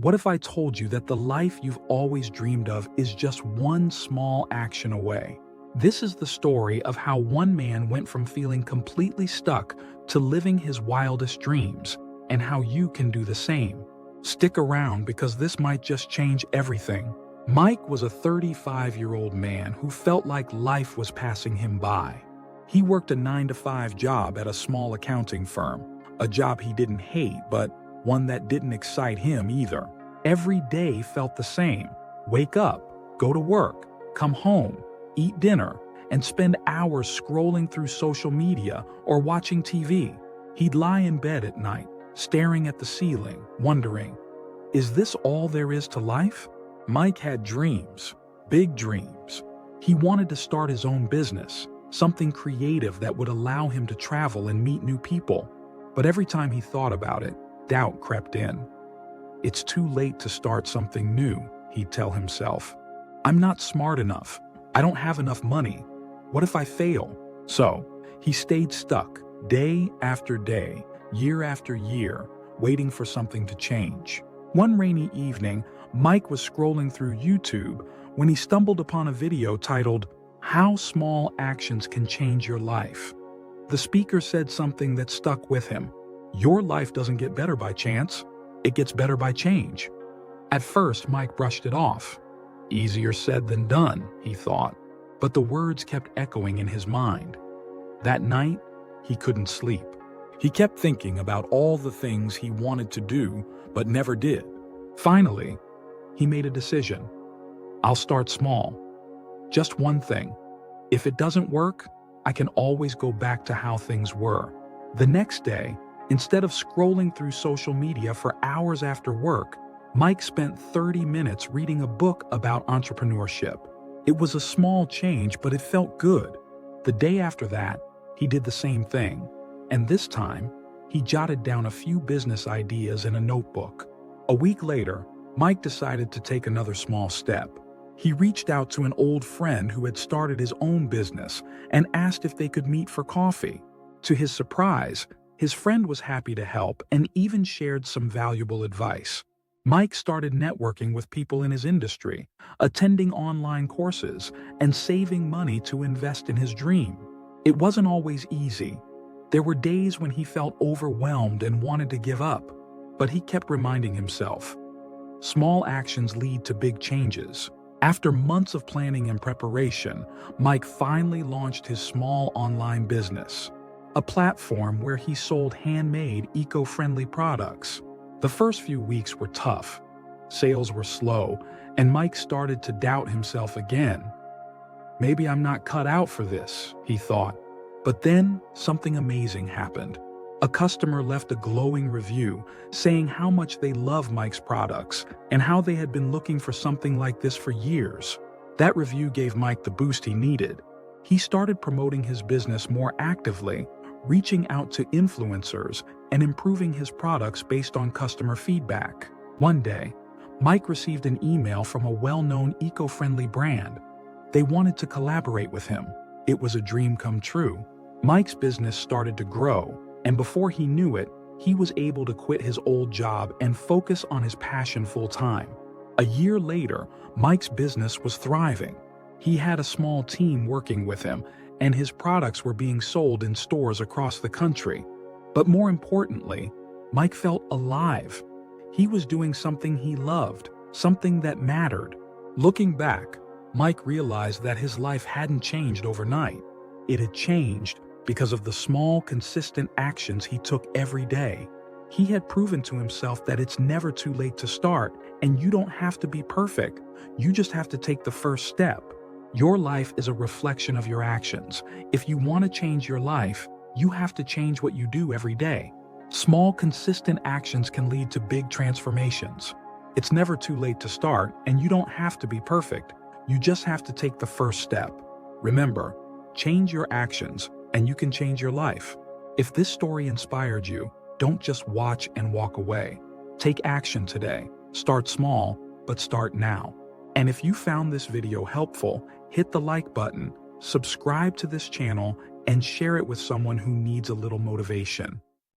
What if I told you that the life you've always dreamed of is just one small action away? This is the story of how one man went from feeling completely stuck to living his wildest dreams, and how you can do the same. Stick around because this might just change everything. Mike was a 35-year-old man who felt like life was passing him by. He worked a 9-to-5 job at a small accounting firm, a job he didn't hate, but one that didn't excite him either. Every day felt the same. Wake up, go to work, come home, eat dinner, and spend hours scrolling through social media or watching TV. He'd lie in bed at night, staring at the ceiling, wondering, is this all there is to life? Mike had dreams, big dreams. He wanted to start his own business, something creative that would allow him to travel and meet new people. But every time he thought about it, doubt crept in. It's too late to start something new, he'd tell himself. I'm not smart enough. I don't have enough money. What if I fail? So, he stayed stuck, day after day, year after year, waiting for something to change. One rainy evening, Mike was scrolling through YouTube when he stumbled upon a video titled, "How Small Actions Can Change Your Life." The speaker said something that stuck with him. Your life doesn't get better by chance. It gets better by change. At first, Mike brushed it off. Easier said than done, he thought. But the words kept echoing in his mind. That night, he couldn't sleep. He kept thinking about all the things he wanted to do, but never did. Finally, he made a decision. I'll start small. Just one thing. If it doesn't work, I can always go back to how things were. The next day, instead of scrolling through social media for hours after work, Mike spent 30 minutes reading a book about entrepreneurship. It was a small change, but it felt good. The day after that, he did the same thing. And this time, he jotted down a few business ideas in a notebook. A week later, Mike decided to take another small step. He reached out to an old friend who had started his own business and asked if they could meet for coffee. To his surprise, his friend was happy to help and even shared some valuable advice. Mike started networking with people in his industry, attending online courses, and saving money to invest in his dream. It wasn't always easy. There were days when he felt overwhelmed and wanted to give up, but he kept reminding himself, small actions lead to big changes. After months of planning and preparation, Mike finally launched his small online business, a platform where he sold handmade, eco-friendly products. The first few weeks were tough. Sales were slow, and Mike started to doubt himself again. Maybe I'm not cut out for this, he thought. But then something amazing happened. A customer left a glowing review saying how much they love Mike's products and how they had been looking for something like this for years. That review gave Mike the boost he needed. He started promoting his business more actively, reaching out to influencers and improving his products based on customer feedback. One day, Mike received an email from a well-known eco-friendly brand. They wanted to collaborate with him. It was a dream come true. Mike's business started to grow, and before he knew it, he was able to quit his old job and focus on his passion full-time. A year later, Mike's business was thriving. He had a small team working with him, and his products were being sold in stores across the country. But more importantly, Mike felt alive. He was doing something he loved, something that mattered. Looking back, Mike realized that his life hadn't changed overnight. It had changed because of the small, consistent actions he took every day. He had proven to himself that it's never too late to start, and you don't have to be perfect. You just have to take the first step. Your life is a reflection of your actions. If you want to change your life, you have to change what you do every day. Small, consistent actions can lead to big transformations. It's never too late to start, and you don't have to be perfect. You just have to take the first step. Remember, change your actions, and you can change your life. If this story inspired you, don't just watch and walk away. Take action today. Start small, but start now. And if you found this video helpful, hit the like button, subscribe to this channel, and share it with someone who needs a little motivation.